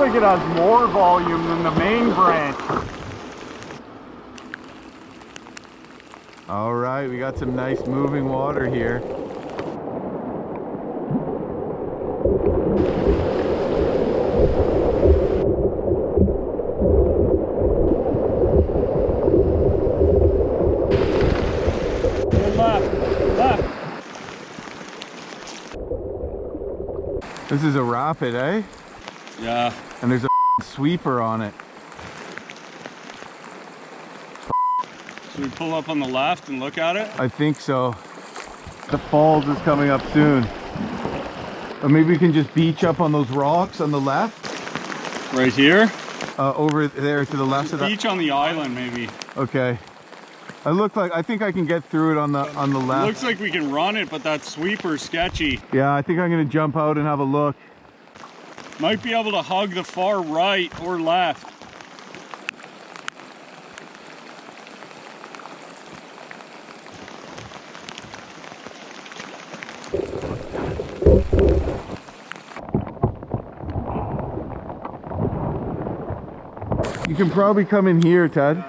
like it has more volume than the main branch. All right, we got some nice moving water here. Good left, left. This is a rapid, eh? Yeah. And there's a sweeper on it. Should we pull up on the left and look at it? I think so. The falls is coming up soon. Or maybe we can just beach up on those rocks on the left. Right here? Over there to the left Just of that. beach on the island, maybe. Okay. I think I can get through it on the left. Looks like we can run it, but that sweeper's sketchy. Yeah, I think I'm gonna jump out and have a look. Might be able to hug the far right or left. You can probably come in here, Ted.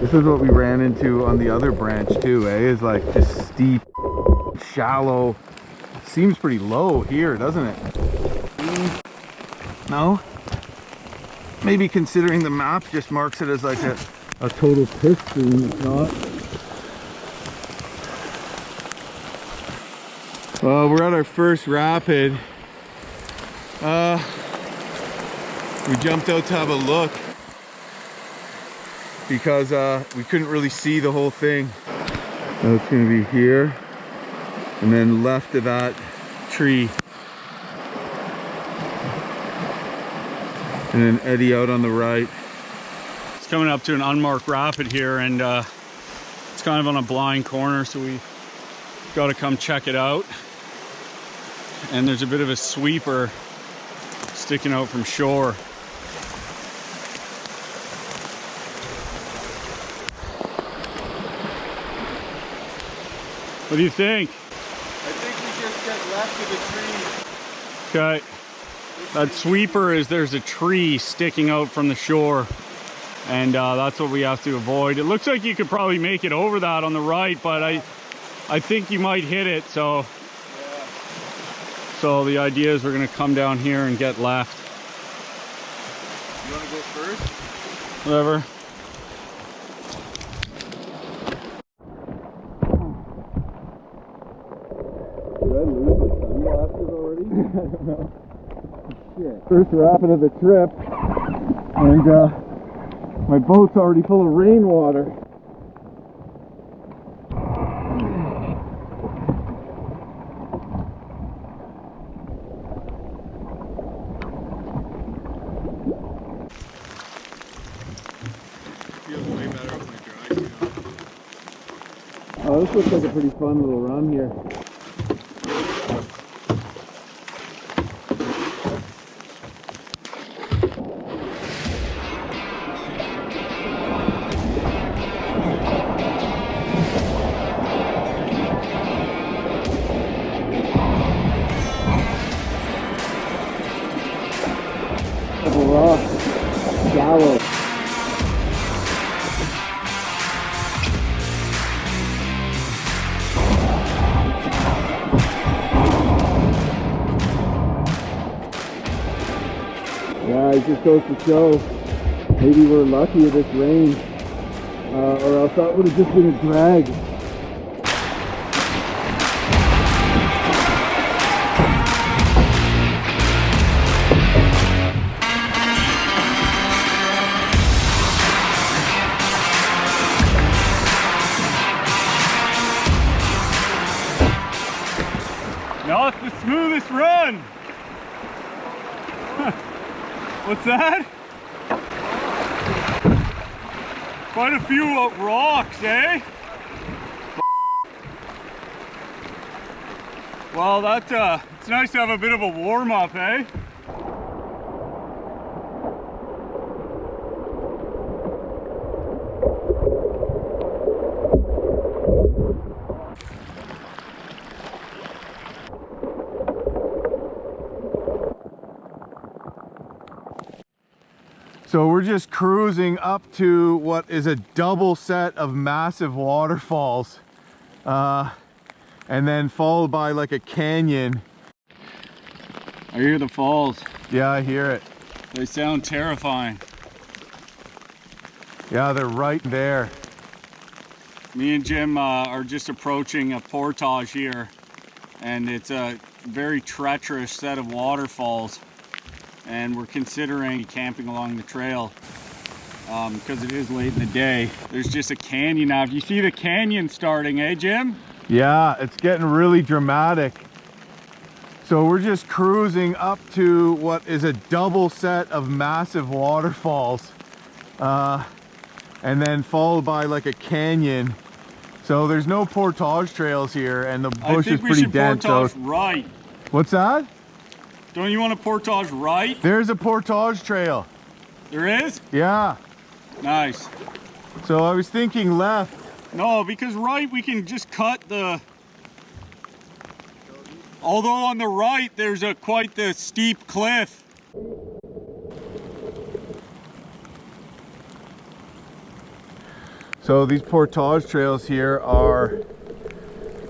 This is what we ran into on the other branch too, eh? Is like just steep, shallow. Seems pretty low here, doesn't it? No? Maybe considering the map just marks it as like a total piss stream. It's not. Well, we're at our first rapid. We jumped out to have a look because we couldn't really see the whole thing. So it's gonna be here and then left of that tree. And then eddy out on the right. It's coming up to an unmarked rapid here, and it's kind of on a blind corner, so we got to come check it out. And there's a bit of a sweeper sticking out from shore. What do you think? I think we just get left of the tree. Okay. That sweeper is, there's a tree sticking out from the shore, and that's what we have to avoid. It looks like you could probably make it over that on the right, but I think you might hit it, so yeah. So the idea is we're gonna come down here and get left. You want to go first? Whatever. Did I lose the sunglasses already? I don't know. Shit. First rapid of the trip, and my boat's already full of rainwater. Feels way better with my dry suit on. Oh, this looks like a pretty fun little run here. Rock, shallow. Yeah, it just goes to show, maybe we're lucky with this rain, or else that would have just been a drag. Not the smoothest run. What's that? Quite a few rocks, eh? Well, it's nice to have a bit of a warm-up, eh? So we're just cruising up to what is a double set of massive waterfalls, and then followed by like a canyon. I hear the falls. Yeah, I hear it. They sound terrifying. Yeah, they're right there. Me and Jim are just approaching a portage here, and it's a very treacherous set of waterfalls, and we're considering camping along the trail because it is late in the day. There's just a canyon now. You see the canyon starting, eh, Jim? Yeah, it's getting really dramatic. So we're just cruising up to what is a double set of massive waterfalls, and then followed by like a canyon. So there's no portage trails here, and the bush is pretty dense. I think we should portage right. What's that? Don't you want to portage right? There's a portage trail. There is? Yeah. Nice. So I was thinking left. No, because right we can just cut the... Although on the right there's quite the steep cliff. So these portage trails here are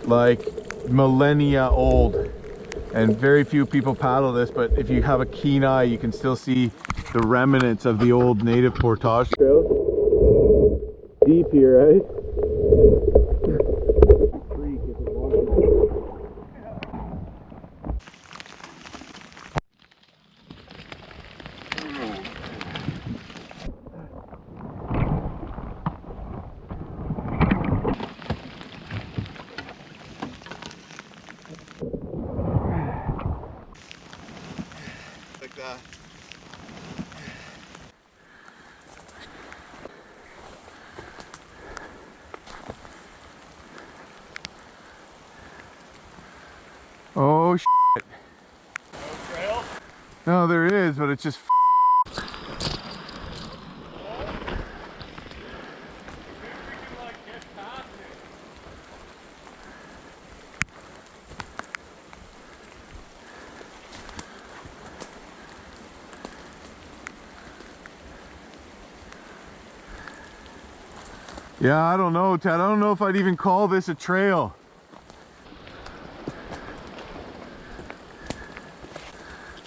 like millennia old, and very few people paddle this, but if you have a keen eye you can still see the remnants of the old native portage trails. Deep here, eh? Like that. Oh shit. No trail? No, there is, but it's just yeah, I don't know, Ted. I don't know if I'd even call this a trail.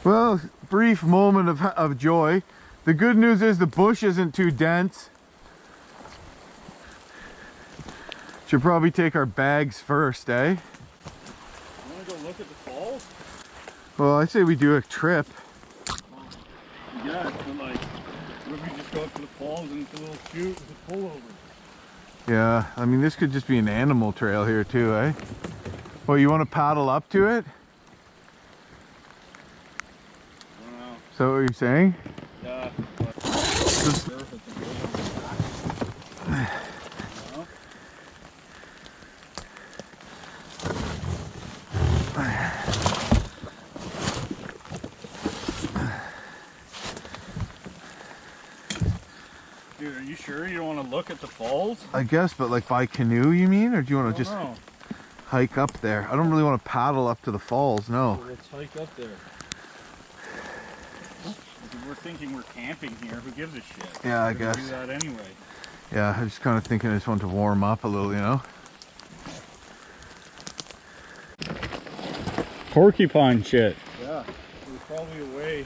Well, brief moment of joy. The good news is the bush isn't too dense. Should probably take our bags first, eh? You want to go look at the falls? Well, I say we do a trip. Yeah, but like, what if we just go up to the falls and it's a little chute with a pullover? Yeah, I mean, this could just be an animal trail here too, eh? Well, you want to paddle up to it? I don't know. Is that what you're saying? Yeah. Dude, are you sure you don't want to look at the falls? I guess, but like by canoe, you mean? Or do you want to just hike up there? I don't really want to paddle up to the falls, no. So let's hike up there. We're thinking we're camping here. Who gives a shit? Yeah, I guess. Do that anyway. Yeah, I was just kind of thinking I just want to warm up a little, you know? Porcupine shit. Yeah, there's probably a way.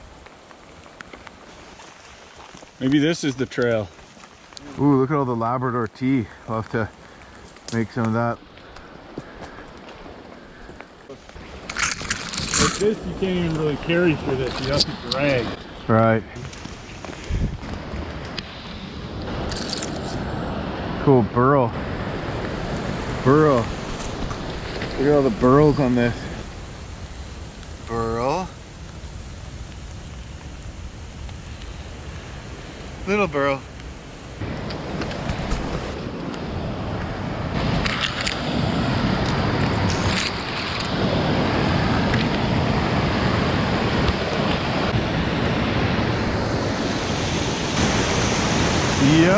Maybe this is the trail. Ooh, look at all the Labrador tea. We'll have to make some of that. Like this, you can't even really carry through this. You have to drag. Right. Cool burl. Burl. Look at all the burls on this. Burl. Little burl. Yo!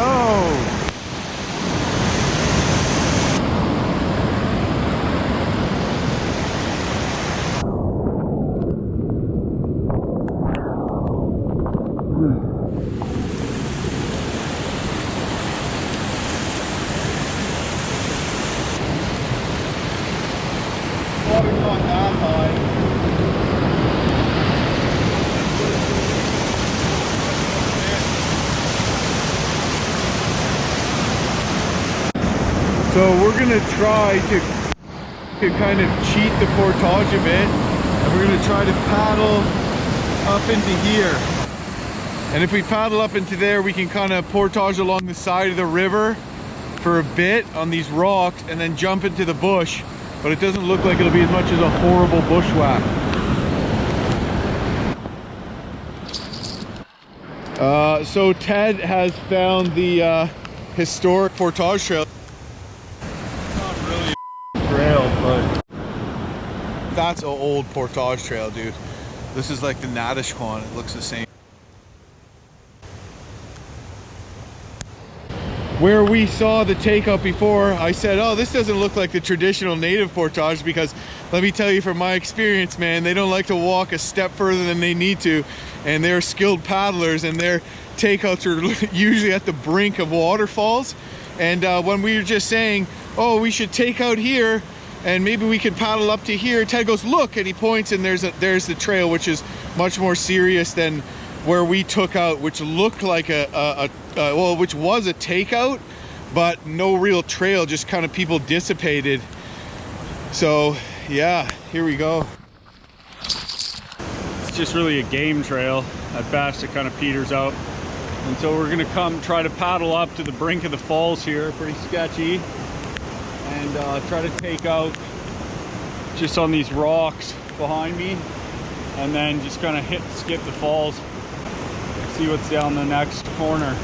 gonna try to kind of cheat the portage a bit, and we're gonna try to paddle up into here. And if we paddle up into there, we can kind of portage along the side of the river for a bit on these rocks and then jump into the bush. But it doesn't look like it'll be as much as a horrible bushwhack. So Ted has found the historic portage trail. Not really a trail, but That's an old portage trail, dude. This is like the Natashquan. It looks the same. Where we saw the takeout before, I said, oh, this doesn't look like the traditional native portage, because let me tell you from my experience, man, they don't like to walk a step further than they need to, and they're skilled paddlers, and their takeouts are usually at the brink of waterfalls. And when we were just saying, oh, we should take out here and maybe we could paddle up to here, Ted goes, look, and he points, and there's the trail, which is much more serious than where we took out, which looked like well, which was a takeout, but no real trail, just kind of people dissipated. So yeah, here we go. it's just really a game trail. At best, it kind of peters out. And so we're gonna come try to paddle up to the brink of the falls here, pretty sketchy, and try to take out just on these rocks behind me, and then just kind of skip the falls, see what's down the next corner.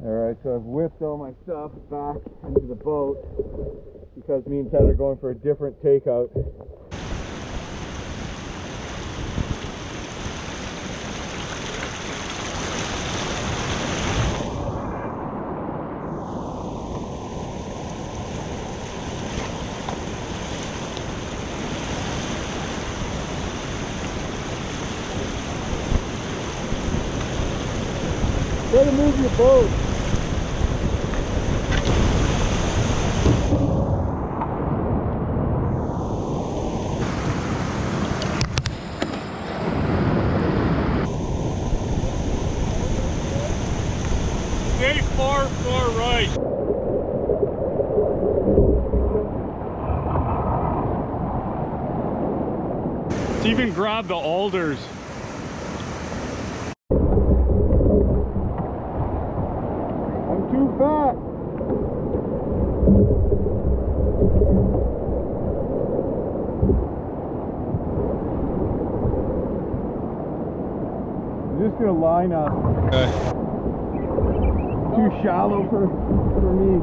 All right, so I've whipped all my stuff back into the boat because me and Ted are going for a different takeout. Try to move your boat. Stay far right. Let's even grab the alders. Too fat. I'm just gonna line up. Okay. Too shallow for me.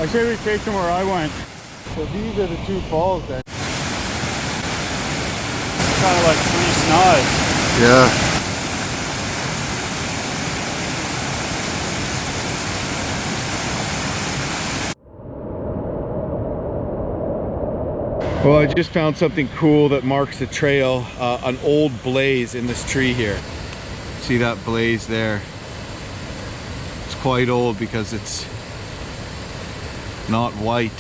I say we take them where I went. So these are the two falls then. Kind of like 3 snods. Yeah. Well, I just found something cool that marks the trail, an old blaze in this tree here. See that blaze there? It's quite old because it's not white.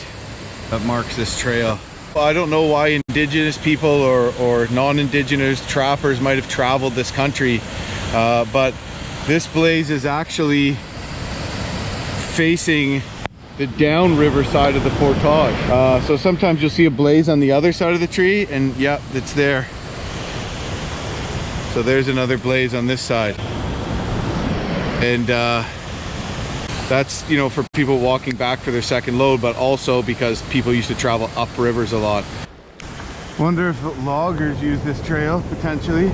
That marks this trail. Well, I don't know why indigenous people or non-indigenous trappers might have traveled this country, but this blaze is actually facing the downriver side of the portage. So sometimes you'll see a blaze on the other side of the tree, and yeah, it's there. So there's another blaze on this side. And that's, you know, for people walking back for their second load, but also because people used to travel up rivers a lot. Wonder if loggers use this trail potentially.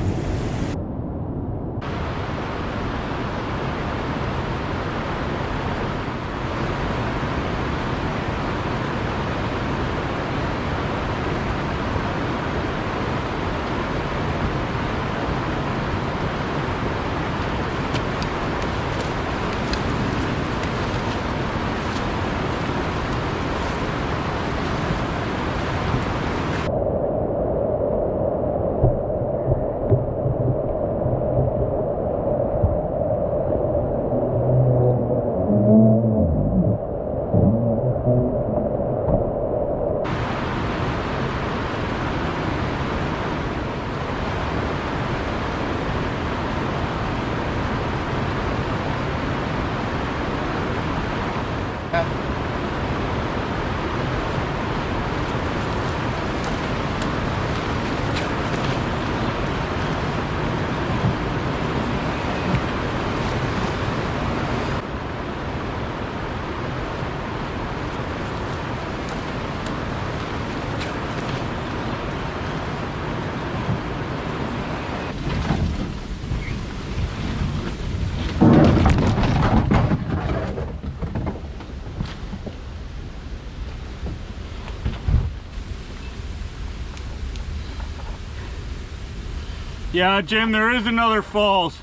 Yeah, Jim, there is another falls.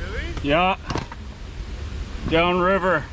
Really? Yeah. Downriver.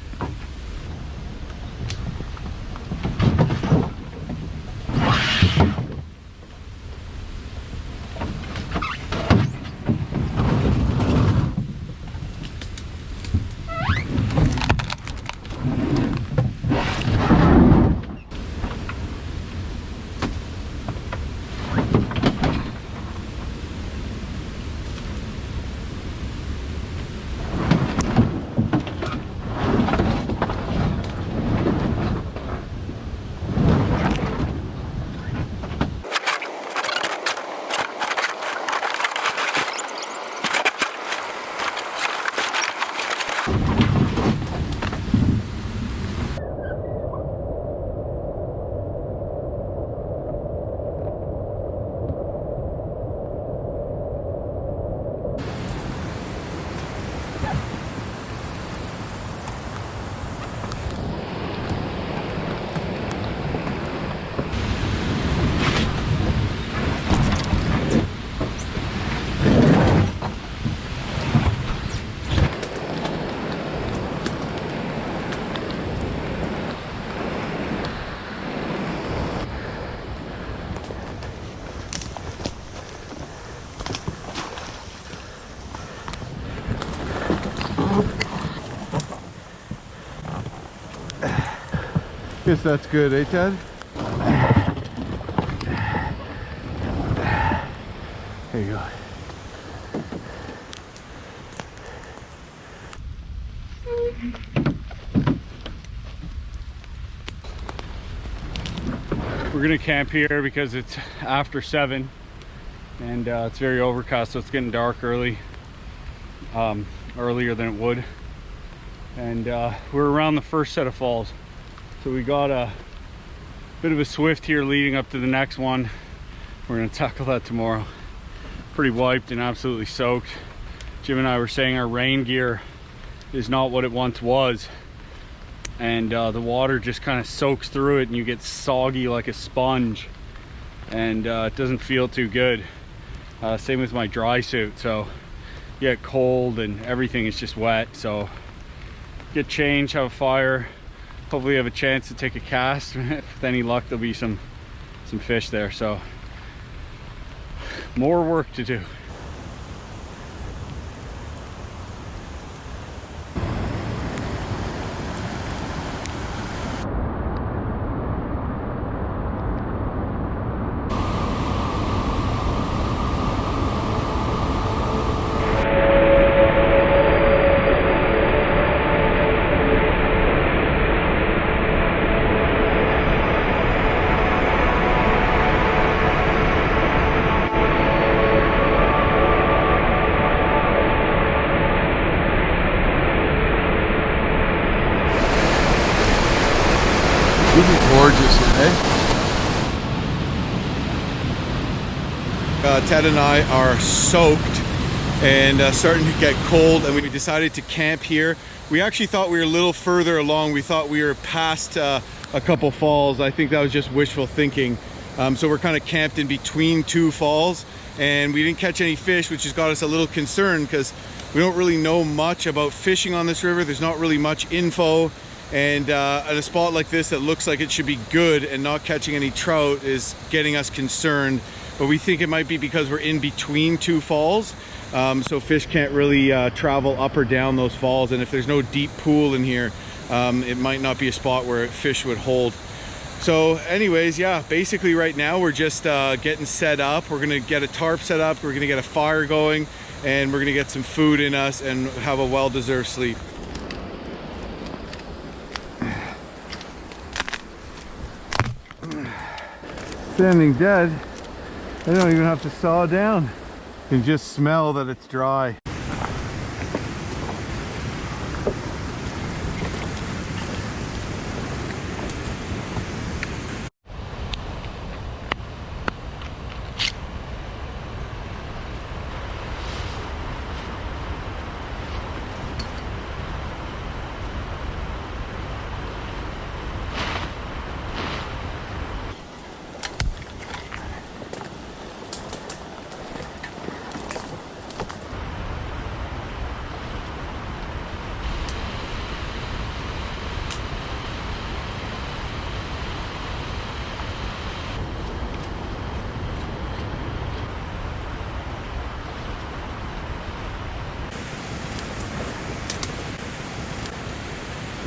Goodness, that's good, eh, Ted? There you go. We're gonna camp here because it's after 7 and it's very overcast, so it's getting dark early, earlier than it would. And we're around the first set of falls, so we got a bit of a swift here leading up to the next one. We're gonna tackle that tomorrow. Pretty wiped and absolutely soaked. Jim and I were saying our rain gear is not what it once was, and the water just kind of soaks through it and you get soggy like a sponge, and it doesn't feel too good. Same with my dry suit, so you get cold and everything is just wet. So get changed, have a fire, hopefully have a chance to take a cast. With any luck there'll be some fish there, so more work to do. This is gorgeous here, eh? Ted and I are soaked and starting to get cold, and we decided to camp here. We actually thought we were a little further along. We thought we were past a couple falls. I think that was just wishful thinking. So we're kind of camped in between 2 falls, and we didn't catch any fish, which has got us a little concerned because we don't really know much about fishing on this river. There's not really much info. And at a spot like this that looks like it should be good and not catching any trout is getting us concerned. But we think it might be because we're in between 2 falls, so fish can't really travel up or down those falls. And if there's no deep pool in here, it might not be a spot where fish would hold. So anyways, yeah, basically right now we're just getting set up. We're gonna get a tarp set up, we're gonna get a fire going, and we're gonna get some food in us and have a well-deserved sleep. Standing dead, I don't even have to saw down. You can just smell that it's dry.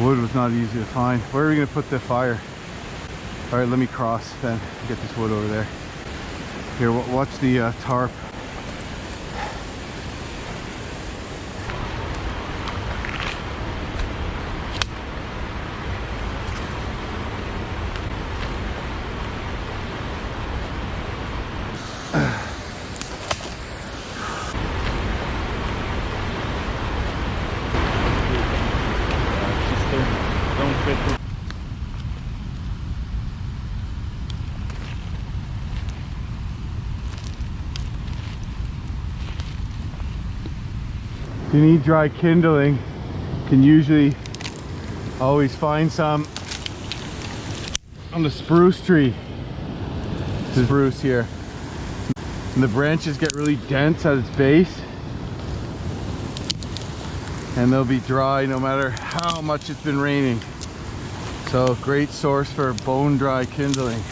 Wood was not easy to find. Where are we gonna put the fire? All right, let me cross then, get this wood over there. Here, watch the tarp. If you need dry kindling, you can usually always find some on the spruce tree. This is spruce here. And the branches get really dense at its base, and they'll be dry no matter how much it's been raining. So great source for bone dry kindling.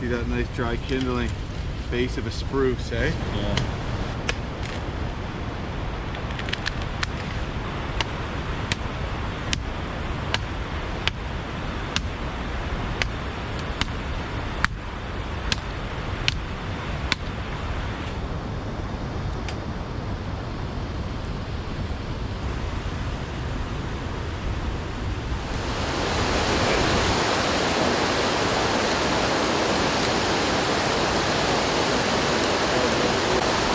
See that nice dry kindling base of a spruce, eh? Yeah.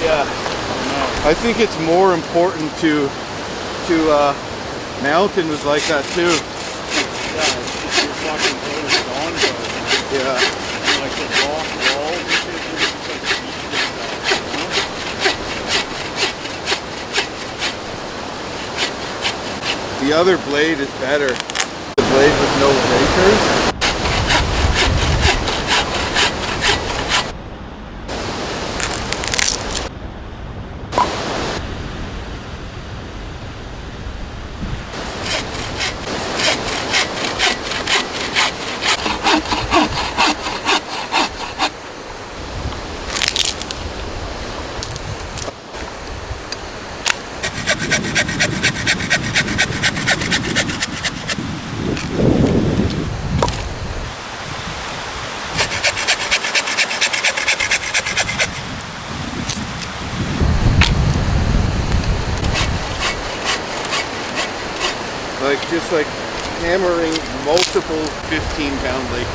Yeah, I think it's more important to mountain was like that too. Yeah, you're talking over gone, Yeah. like the rock walls and shit, The other blade is better. The blade with no breakers. Just like hammering multiple 15-pound legs.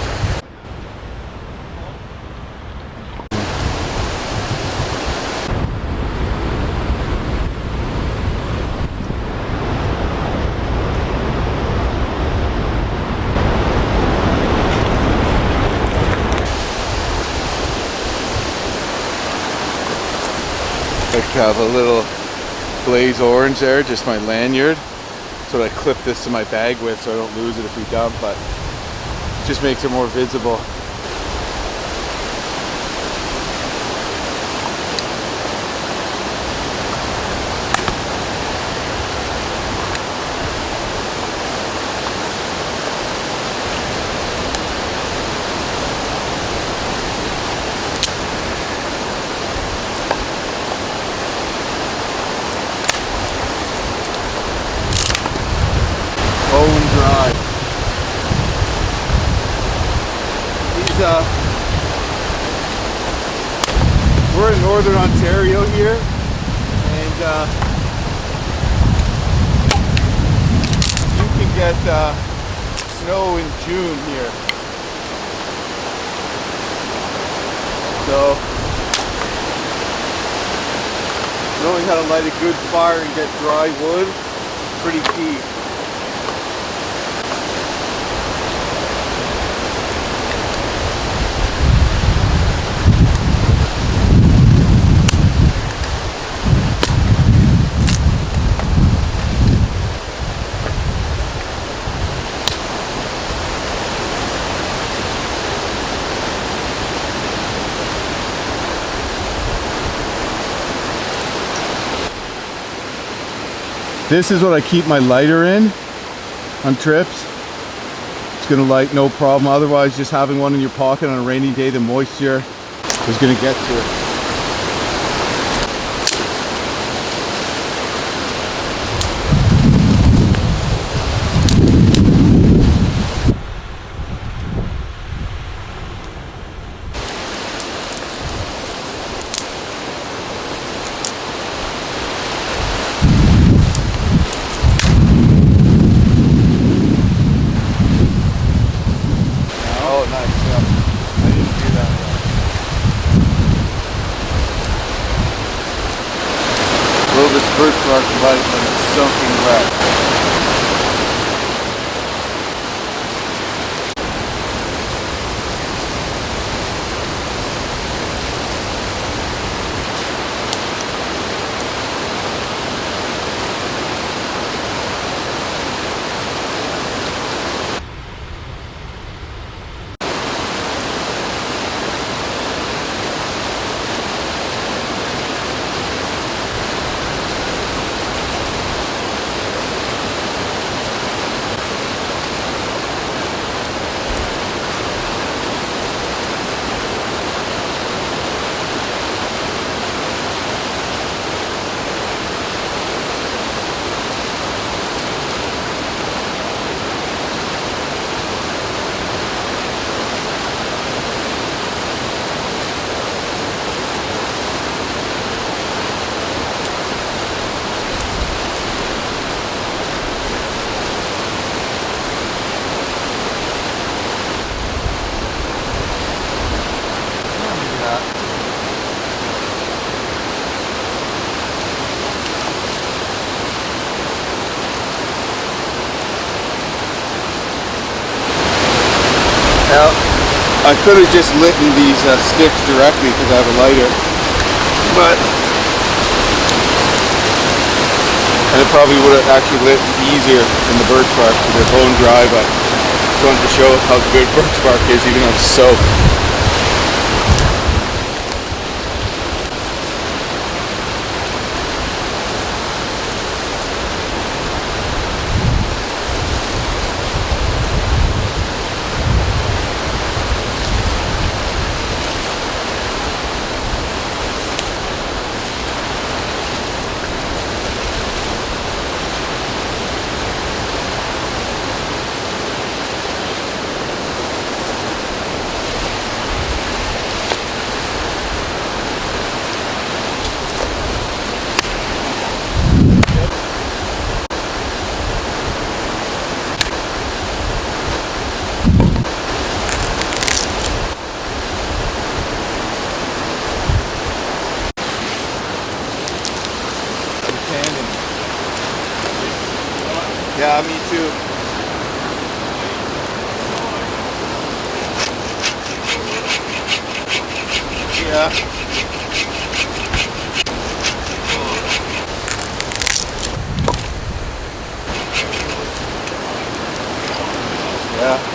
I have a little blaze orange there, just my lanyard. So I clip this to my bag with so I don't lose it if we dump, but it just makes it more visible. Bone dry. We're in northern Ontario here, and you can get snow in June here. So knowing how to light a good fire and get dry wood, pretty key. This is what I keep my lighter in on trips. It's gonna light no problem. Otherwise, just having one in your pocket on a rainy day, the moisture is gonna get to it. Oh, nice, yeah. I didn't do that yet. Will this birch bark light when it's soaking wet? could have just lit these sticks directly because I have a lighter, but and it probably would have actually lit easier than the birch bark because they're bone dry, but just wanted to show how good birch bark is even though it's soaked. Yeah, me too. Yeah. Yeah.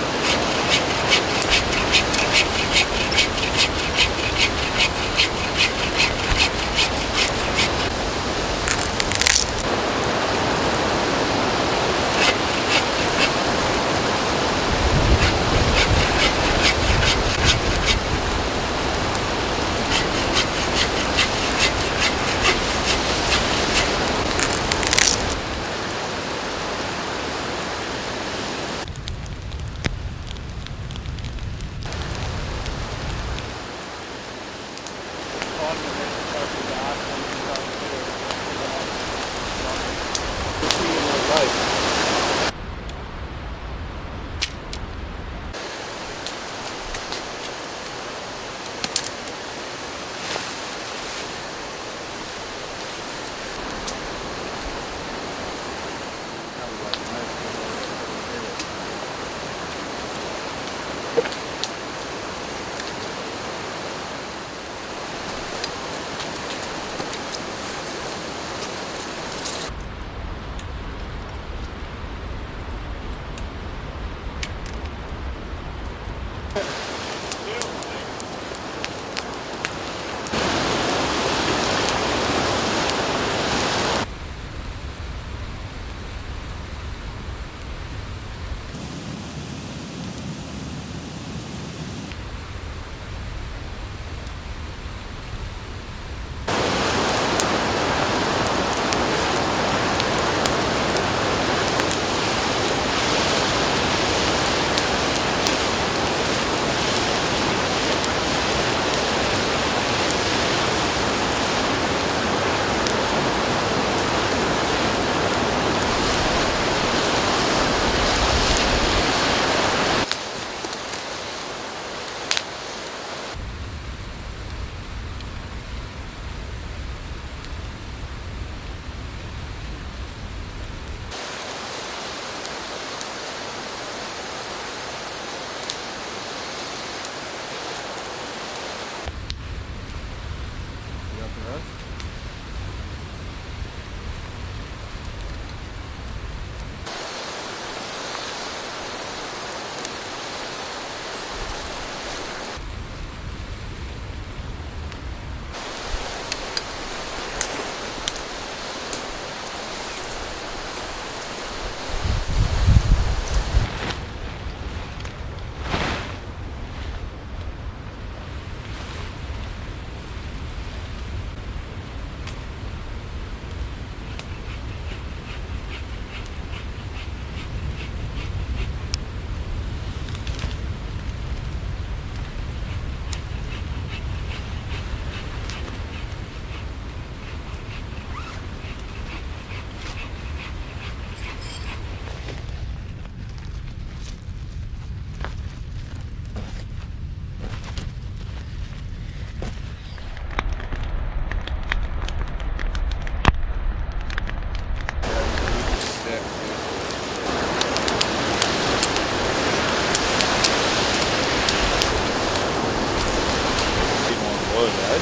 Oh, that?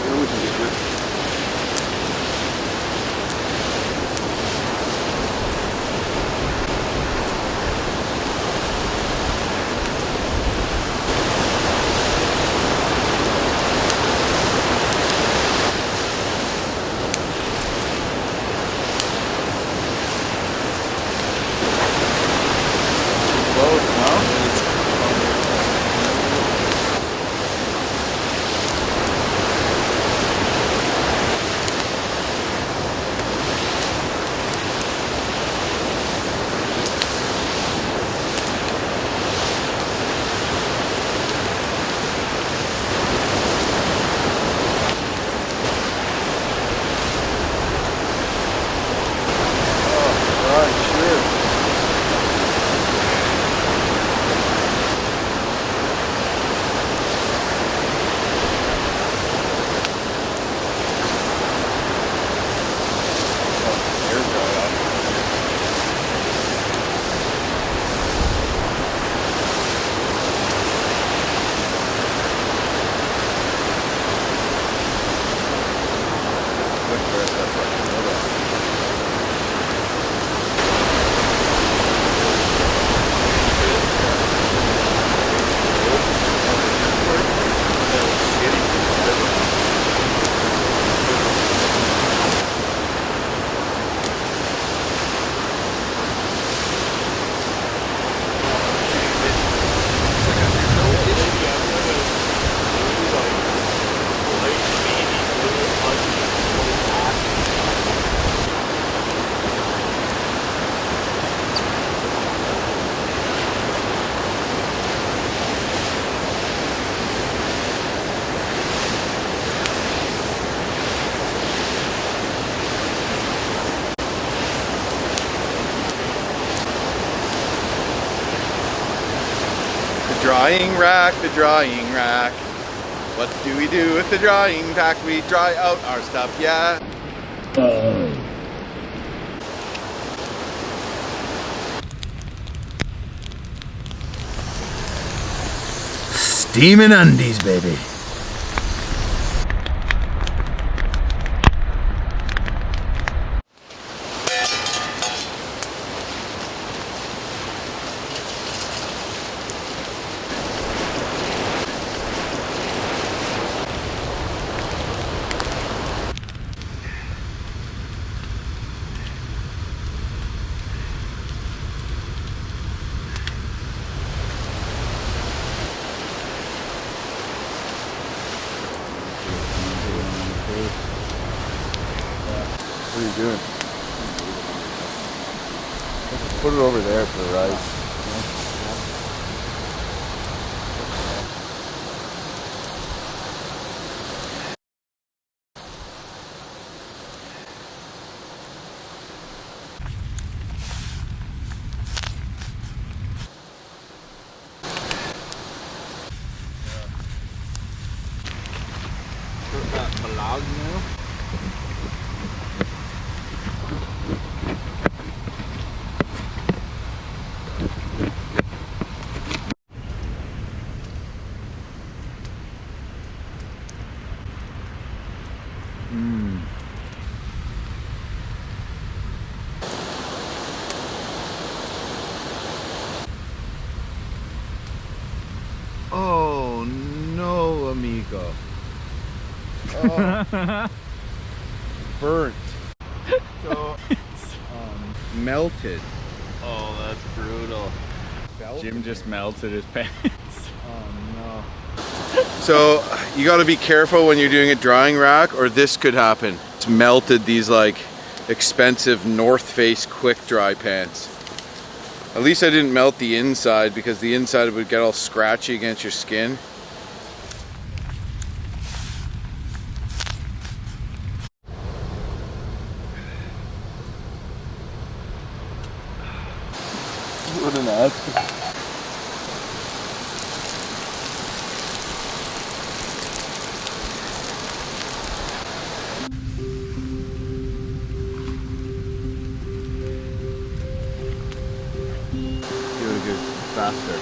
Yeah, we can get good. The drying rack. What do we do with the drying rack? We dry out our stuff, yeah. Steaming undies, baby. What are you doing? Put it over there for the rice. Put that palag now. Oh no, amigo. Oh. Burnt. So melted. Oh, that's brutal. Jim just melted his pants. Oh no. So you got to be careful when you're doing a drying rack, or this could happen. It's melted these like expensive North Face quick dry pants. At least I didn't melt the inside, because the inside would get all scratchy against your skin. What an ass. Faster.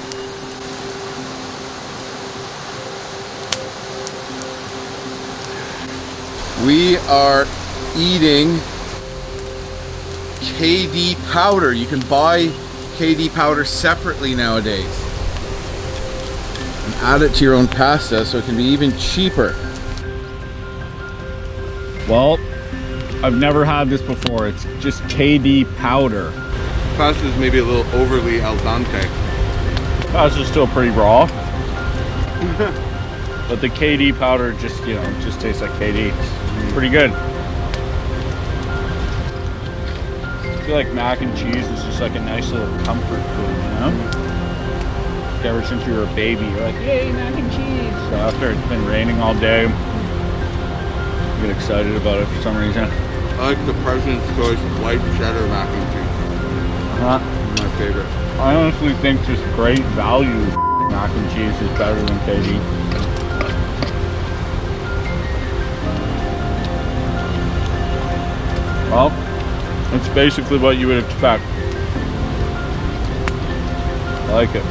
We are eating KD powder. You can buy KD powder separately nowadays and add it to your own pasta so it can be even cheaper. Well, I've never had this before. It's just KD powder. Pasta is maybe a little overly al dente. Pasta's still pretty raw. But the KD powder just, you know, just tastes like KD. Pretty good. I feel like mac and cheese is just like a nice little comfort food, you know? Like ever since you were a baby, you're like, yay, mac and cheese. So after it's been raining all day, you get excited about it for some reason. I like the President's Choice white cheddar mac and cheese. Uh-huh. My favorite. I honestly think just great value mac and cheese is better than KD. Well, it's basically what you would expect. I like it.